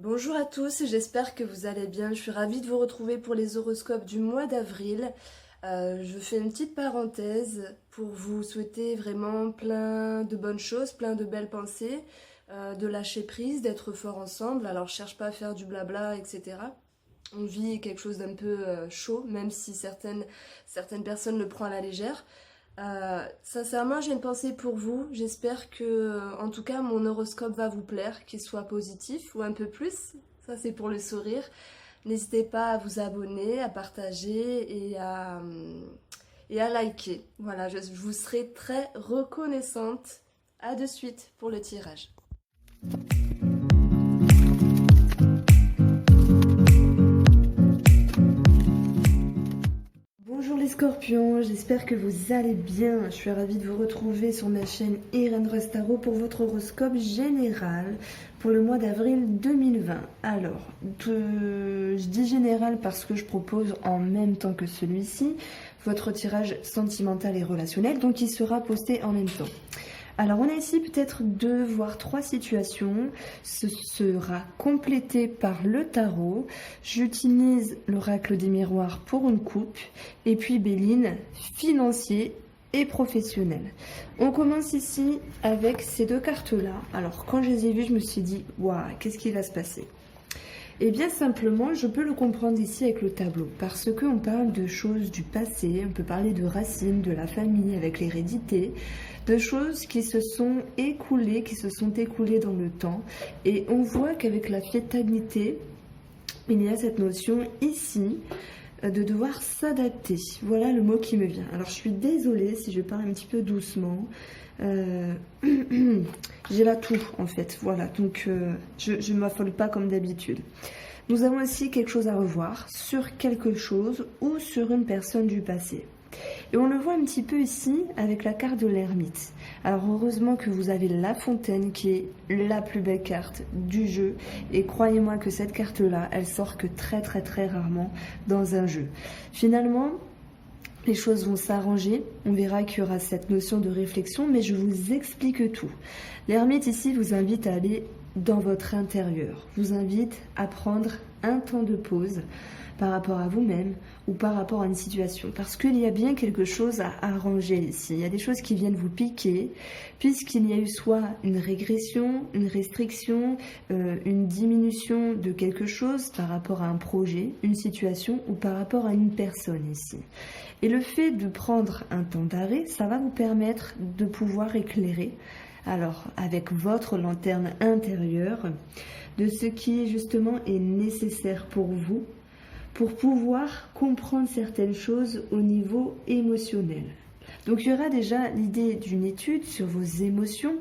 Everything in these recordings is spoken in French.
Bonjour à tous, j'espère que vous allez bien. Je suis ravie de vous retrouver pour les horoscopes du mois d'avril. Je fais une petite parenthèse pour vous souhaiter vraiment plein de bonnes choses, plein de belles pensées, de lâcher prise, d'être fort ensemble. Alors je cherche pas à faire du blabla, etc. On vit quelque chose d'un peu chaud, même si certaines personnes le prennent à la légère. Sincèrement, j'ai une pensée pour vous. J'espère que, en tout cas, mon horoscope va vous plaire, qu'il soit positif ou un peu plus. Ça, c'est pour le sourire. N'hésitez pas à vous abonner, à partager et à liker. Voilà, je vous serai très reconnaissante. À de suite pour le tirage. Bonjour les scorpions, j'espère que vous allez bien. Je suis ravie de vous retrouver sur ma chaîne Irène Restaro pour votre horoscope général pour le mois d'avril 2020. Alors, je dis général parce que je propose en même temps que celui-ci votre tirage sentimental et relationnel, donc il sera posté en même temps. Alors on a ici peut-être 2 voire 3 situations, ce sera complété par le tarot, j'utilise l'oracle des miroirs pour une coupe, et puis Béline, financier et professionnel. On commence ici avec ces 2 cartes-là. Alors quand je les ai vues, je me suis dit, waouh, qu'est-ce qui va se passer ? Et bien simplement, je peux le comprendre ici avec le tableau, parce qu'on parle de choses du passé, on peut parler de racines, de la famille, avec l'hérédité, de choses qui se sont écoulées, dans le temps. Et on voit qu'avec la fatalité, il y a cette notion ici de devoir s'adapter. Voilà le mot qui me vient. Alors je suis désolée si je parle un petit peu doucement. J'ai la toux en fait, voilà, donc je ne m'affole pas comme d'habitude. Nous avons aussi quelque chose à revoir sur quelque chose ou sur une personne du passé. Et on le voit un petit peu ici avec la carte de l'ermite. Alors heureusement que vous avez la fontaine qui est la plus belle carte du jeu. Et croyez-moi que cette carte-là, elle sort que très très très rarement dans un jeu. Finalement, les choses vont s'arranger, on verra qu'il y aura cette notion de réflexion, mais je vous explique tout. L'ermite ici vous invite à aller dans votre intérieur, vous invite à prendre un temps de pause par rapport à vous-même ou par rapport à une situation. Parce qu'il y a bien quelque chose à arranger ici. Il y a des choses qui viennent vous piquer, puisqu'il y a eu soit une régression, une restriction, une diminution de quelque chose par rapport à un projet, une situation ou par rapport à une personne ici. Et le fait de prendre un temps d'arrêt, ça va vous permettre de pouvoir éclairer, alors avec votre lanterne intérieure, de ce qui justement est nécessaire pour vous, pour pouvoir comprendre certaines choses au niveau émotionnel. Donc il y aura déjà l'idée d'une étude sur vos émotions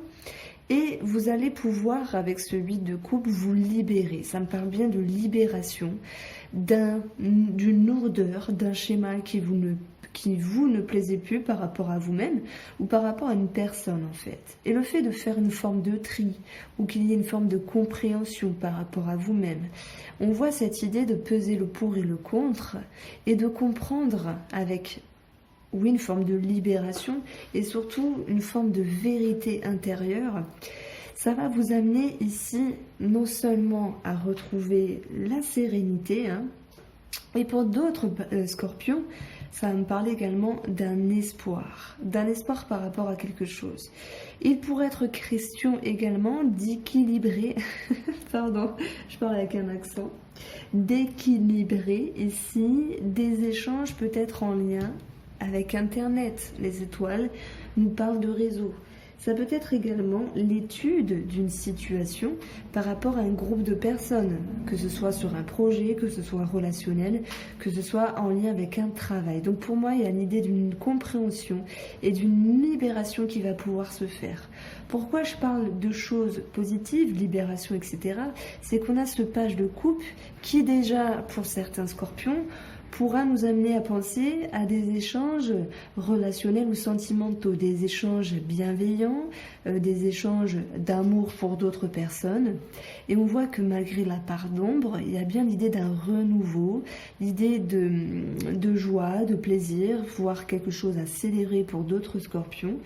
et vous allez pouvoir, avec ce 8 de coupe, vous libérer. Ça me parle bien de libération, d'une lourdeur, d'un schéma qui vous ne plaisait plus par rapport à vous-même ou par rapport à une personne en fait. Et le fait de faire une forme de tri ou qu'il y ait une forme de compréhension par rapport à vous-même, on voit cette idée de peser le pour et le contre et de comprendre avec, oui, une forme de libération et surtout une forme de vérité intérieure. Ça va vous amener ici non seulement à retrouver la sérénité, et pour d'autres scorpions, ça va me parler également d'un espoir par rapport à quelque chose. Il pourrait être question également d'équilibrer, pardon, je parle avec un accent, d'équilibrer ici des échanges peut-être en lien avec Internet. Les étoiles nous parlent de réseau. Ça peut être également l'étude d'une situation par rapport à un groupe de personnes, que ce soit sur un projet, que ce soit relationnel, que ce soit en lien avec un travail. Donc pour moi, il y a l'idée d'une compréhension et d'une libération qui va pouvoir se faire. Pourquoi je parle de choses positives, libération, etc. C'est qu'on a ce page de coupe qui déjà, pour certains scorpions, pourra nous amener à penser à des échanges relationnels ou sentimentaux, des échanges bienveillants, des échanges d'amour pour d'autres personnes. Et on voit que malgré la part d'ombre, il y a bien l'idée d'un renouveau, l'idée de joie, de plaisir, voire quelque chose à célébrer pour d'autres scorpions.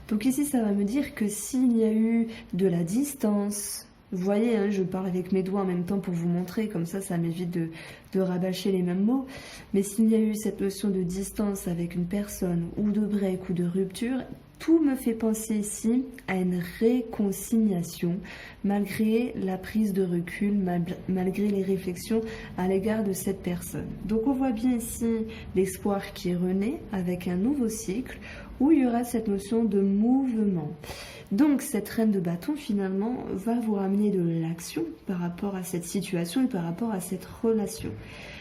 Donc ici, ça va me dire que s'il y a eu de la distance, Vous voyez, hein, je parle avec mes doigts en même temps pour vous montrer, comme ça m'évite de rabâcher les mêmes mots. Mais s'il y a eu cette notion de distance avec une personne, ou de break, ou de rupture, tout me fait penser ici à une réconciliation, malgré la prise de recul, malgré les réflexions à l'égard de cette personne. Donc on voit bien ici l'espoir qui renaît avec un nouveau cycle, où il y aura cette notion de mouvement. Donc cette reine de bâton finalement va vous ramener de l'action par rapport à cette situation et par rapport à cette relation.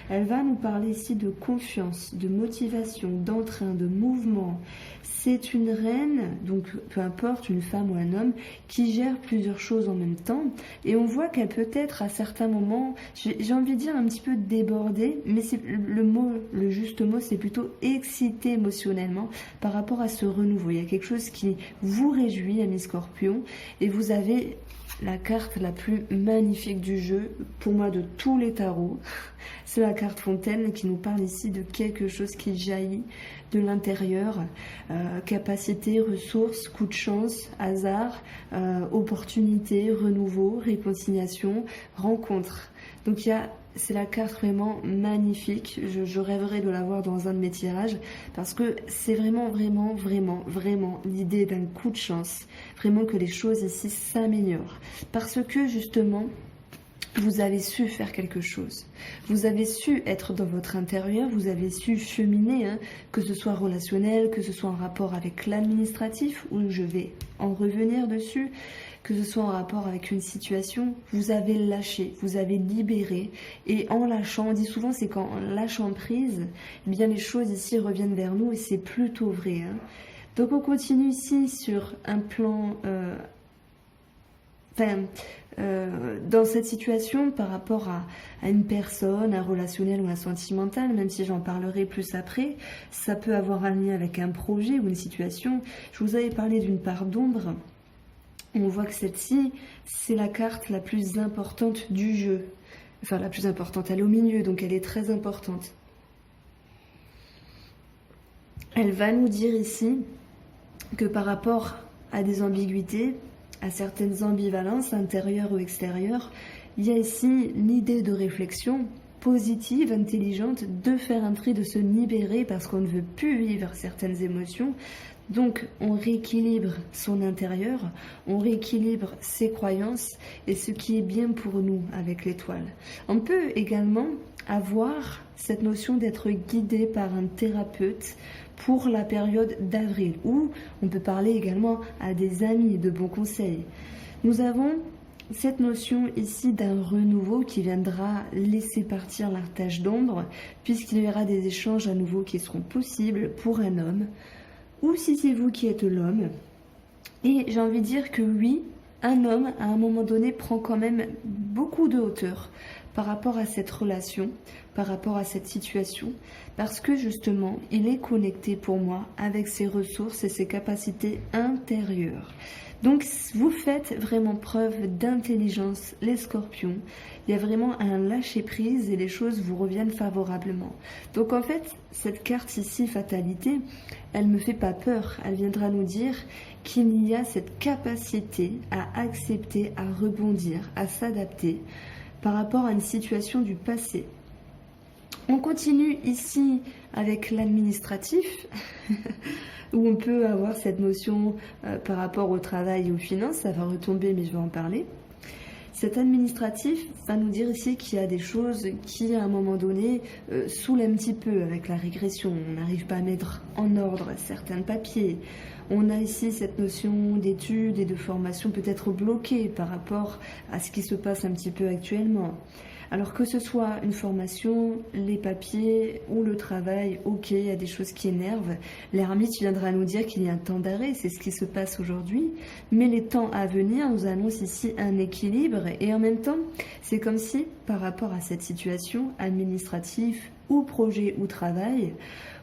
Elle va nous parler ici de confiance, de motivation, d'entrain, de mouvement. C'est une reine, donc peu importe, une femme ou un homme, qui gère plusieurs choses en même temps. Et on voit qu'elle peut être à certains moments, j'ai envie de dire un petit peu débordée, mais c'est le juste mot, c'est plutôt excitée émotionnellement par rapport à ce renouveau. Il y a quelque chose qui vous réjouit, ami Scorpion, et vous avez la carte la plus magnifique du jeu, pour moi de tous les tarots. C'est la carte Fontaine qui nous parle ici de quelque chose qui jaillit de l'intérieur, capacité, ressources, coup de chance, hasard, opportunité, renouveau, réconciliation, rencontre. Donc c'est la carte vraiment magnifique. Je rêverais de l'avoir dans un de mes tirages parce que c'est vraiment l'idée d'un coup de chance. Vraiment que les choses ici s'améliorent. Parce que justement, vous avez su faire quelque chose. Vous avez su être dans votre intérieur, vous avez su cheminer, hein, que ce soit relationnel, que ce soit en rapport avec l'administratif, où je vais en revenir dessus, que ce soit en rapport avec une situation, vous avez lâché, vous avez libéré. Et en lâchant, on dit souvent, c'est qu'en lâchant prise, eh bien les choses ici reviennent vers nous et c'est plutôt vrai. Hein. Donc on continue ici sur un plan... dans cette situation par rapport à une personne, un relationnel ou un sentimental, même si j'en parlerai plus après, ça peut avoir un lien avec un projet ou une situation. Je vous avais parlé d'une part d'ombre. On voit que celle-ci, c'est la carte la plus importante du jeu. Enfin, la plus importante, elle est au milieu, donc elle est très importante. Elle va nous dire ici que par rapport à des ambiguïtés, à certaines ambivalences intérieures ou extérieures, il y a ici l'idée de réflexion positive, intelligente, de faire un tri, de se libérer parce qu'on ne veut plus vivre certaines émotions. Donc on rééquilibre son intérieur, on rééquilibre ses croyances et ce qui est bien pour nous avec l'étoile. On peut également avoir cette notion d'être guidé par un thérapeute pour la période d'avril, où on peut parler également à des amis de bons conseils. Nous avons cette notion ici d'un renouveau qui viendra laisser partir la tâche d'ombre, puisqu'il y aura des échanges à nouveau qui seront possibles pour un homme, ou si c'est vous qui êtes l'homme. Et j'ai envie de dire que oui, un homme, à un moment donné, prend quand même beaucoup de hauteur par rapport à cette relation, par rapport à cette situation, parce que justement, il est connecté pour moi avec ses ressources et ses capacités intérieures. Donc, vous faites vraiment preuve d'intelligence, les scorpions. Il y a vraiment un lâcher-prise et les choses vous reviennent favorablement. Donc, en fait, cette carte ici, fatalité, elle ne me fait pas peur. Elle viendra nous dire qu'il y a cette capacité à accepter, à rebondir, à s'adapter par rapport à une situation du passé. On continue ici avec l'administratif, où on peut avoir cette notion par rapport au travail et aux finances. Ça va retomber, mais je vais en parler. Cet administratif va nous dire ici qu'il y a des choses qui, à un moment donné, saoulent un petit peu avec la régression. On n'arrive pas à mettre en ordre certains papiers. On a ici cette notion d'études et de formation peut-être bloquée par rapport à ce qui se passe un petit peu actuellement. Alors que ce soit une formation, les papiers ou le travail, ok, il y a des choses qui énervent. L'ermite viendra nous dire qu'il y a un temps d'arrêt, c'est ce qui se passe aujourd'hui. Mais les temps à venir nous annoncent ici un équilibre. Et en même temps, c'est comme si, par rapport à cette situation administrative ou projet ou travail,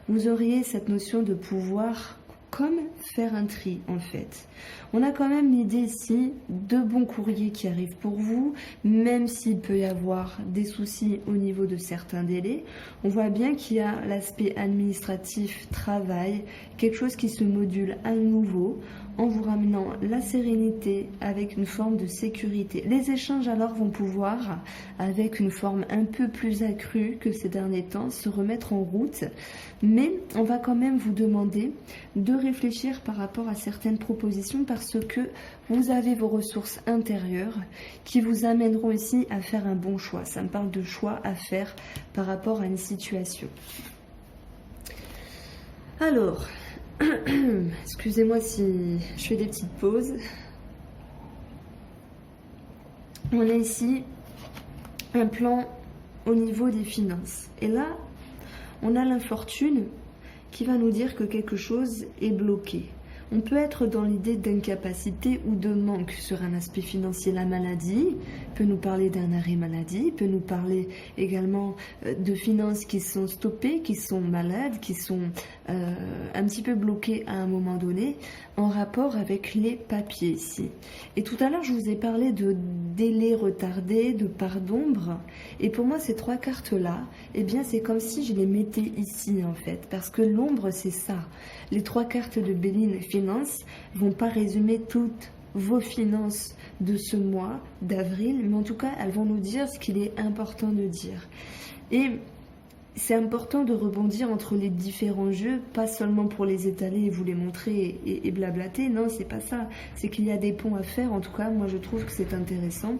vous auriez cette notion de pouvoir comme faire un tri en fait. On a quand même l'idée ici de bons courriers qui arrivent pour vous, même s'il peut y avoir des soucis au niveau de certains délais. On voit bien qu'il y a l'aspect administratif, travail, quelque chose qui se module à nouveau. en vous ramenant la sérénité avec une forme de sécurité. Les échanges alors vont pouvoir, avec une forme un peu plus accrue que ces derniers temps, se remettre en route. Mais on va quand même vous demander de réfléchir par rapport à certaines propositions parce que vous avez vos ressources intérieures qui vous amèneront ici à faire un bon choix. Ça me parle de choix à faire par rapport à une situation. Alors, excusez-moi si je fais des petites pauses. On a ici un plan au niveau des finances. Et là, on a l'infortune qui va nous dire que quelque chose est bloqué. On peut être dans l'idée d'incapacité ou de manque sur un aspect financier. La maladie peut nous parler d'un arrêt maladie, peut nous parler également de finances qui sont stoppées, qui sont malades, qui sont un petit peu bloquées à un moment donné en rapport avec les papiers ici. Et tout à l'heure, je vous ai parlé de délai retardé, de part d'ombre. Et pour moi, ces trois cartes-là, eh bien, c'est comme si je les mettais ici en fait. Parce que l'ombre, c'est ça. Les trois cartes de Béline Finance vont pas résumer toutes vos finances de ce mois d'avril, mais en tout cas, elles vont nous dire ce qu'il est important de dire. Et c'est important de rebondir entre les différents jeux, pas seulement pour les étaler et vous les montrer et blablater. Non, c'est pas ça. C'est qu'il y a des ponts à faire. En tout cas, moi, je trouve que c'est intéressant.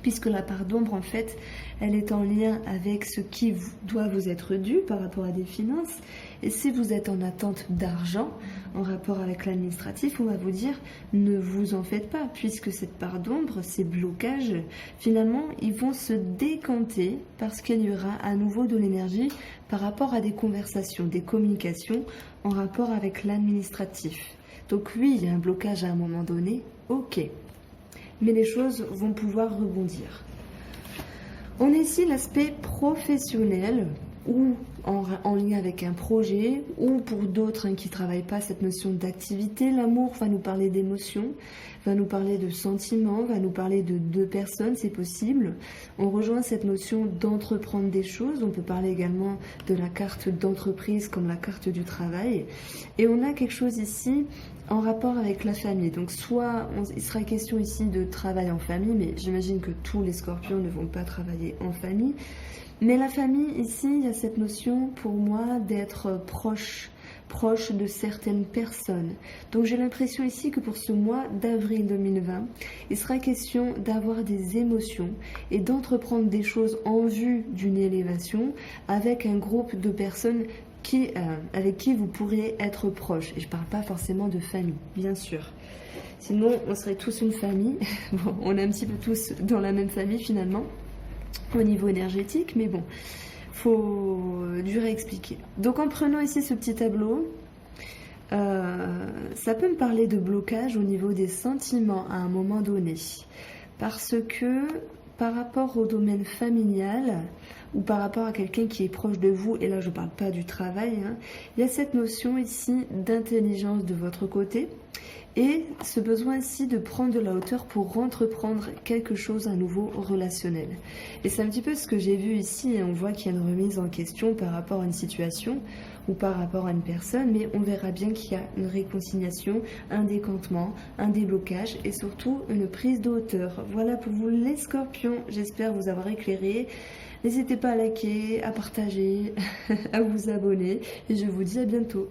Puisque la part d'ombre, en fait, elle est en lien avec ce qui doit vous être dû par rapport à des finances. Et si vous êtes en attente d'argent, en rapport avec l'administratif, on va vous dire, ne vous en faites pas, puisque cette part d'ombre, ces blocages, finalement, ils vont se décanter parce qu'il y aura à nouveau de l'énergie par rapport à des conversations, des communications en rapport avec l'administratif. Donc oui, il y a un blocage à un moment donné, ok. Mais les choses vont pouvoir rebondir. On a ici l'aspect professionnel ou en lien avec un projet ou pour d'autres qui ne travaillent pas cette notion d'activité. L'amour va nous parler d'émotions, va nous parler de sentiments, va nous parler de deux personnes, c'est possible. On rejoint cette notion d'entreprendre des choses. On peut parler également de la carte d'entreprise comme la carte du travail. Et on a quelque chose ici en rapport avec la famille. Donc soit il sera question ici de travail en famille, mais j'imagine que tous les scorpions ne vont pas travailler en famille. Mais la famille, ici, il y a cette notion pour moi d'être proche de certaines personnes. Donc j'ai l'impression ici que pour ce mois d'avril 2020, il sera question d'avoir des émotions et d'entreprendre des choses en vue d'une élévation avec un groupe de personnes avec qui vous pourriez être proche. Et je ne parle pas forcément de famille, bien sûr. Sinon, on serait tous une famille. Bon, on est un petit peu tous dans la même famille finalement, au niveau énergétique, mais bon, faut dur à expliquer. Donc en prenant ici ce petit tableau, ça peut me parler de blocage au niveau des sentiments à un moment donné. Parce que par rapport au domaine familial ou par rapport à quelqu'un qui est proche de vous, et là je ne parle pas du travail, il y a cette notion ici d'intelligence de votre côté et ce besoin ici de prendre de la hauteur pour entreprendre quelque chose à nouveau relationnel. Et c'est un petit peu ce que j'ai vu ici, et on voit qu'il y a une remise en question par rapport à une situation ou par rapport à une personne, mais on verra bien qu'il y a une réconciliation, un décantement, un déblocage et surtout une prise de hauteur. Voilà pour vous les scorpions, j'espère vous avoir éclairé. N'hésitez pas à liker, à partager, à vous abonner et je vous dis à bientôt.